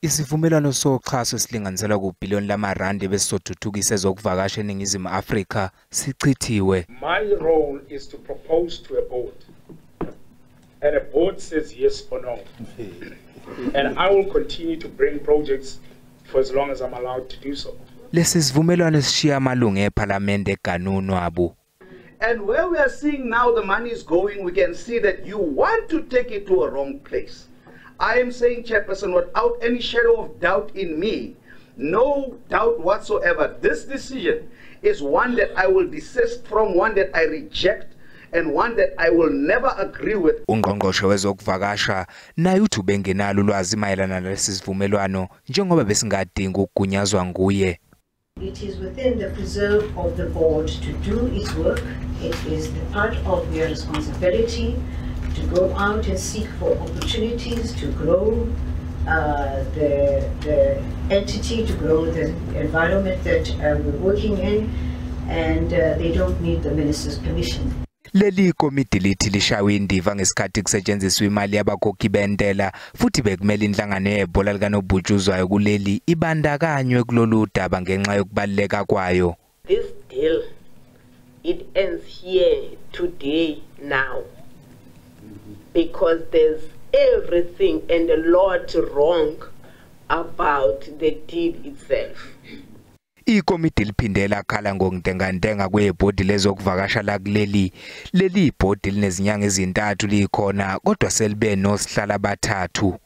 Isivumelwano sokuxhasa esilinganiselwa ku-1 billion besizothuthukisa ezokuvakasha eNingizimu Afrika sichithiwe. My role is to propose to a board, and a board says yes or no. And I will continue to bring projects for as long as I'm allowed to do so. Lesi sivumelwano sishiya amalungu ePhalamende eganunwabu. And where we are seeing now the money is going, we can see that you want to take it to a wrong place. I am saying, Chairperson, without any shadow of doubt in me, no doubt whatsoever, this decision is one that I will desist from, one that I reject, and one that I will never agree with. Ungqongqoshe wezokuvakasha naye uthi bengenalo ulwazi mayelana nalesi sivumelwano njengoba besingadinga ukugunyazwa nguye. It is within the preserve of the board to do its work. It is the part of their responsibility to go out and seek for opportunities to grow the entity, to grow the environment that we're working in, and they don't need the minister's permission. Leli komidi lithi lishawe indiva ngesikhathi kusetshenziswa imali yabakhokhi bentela futhi bekumele inhlangano yebhola likanobhutshuzwayo kuleli ibandakanywe kulolu daba ngenxa yokubaleka kwayo. This deal, it ends here today now, because there's everything and a lot wrong about the deal itself. Ikomidi liphindela khala ngokuntengantenga kwebhodi lezokuvakasha la kuleli. Leli ibhodi linezinyanga ezintathu likhona kodwa selibe nosihlala bathathu.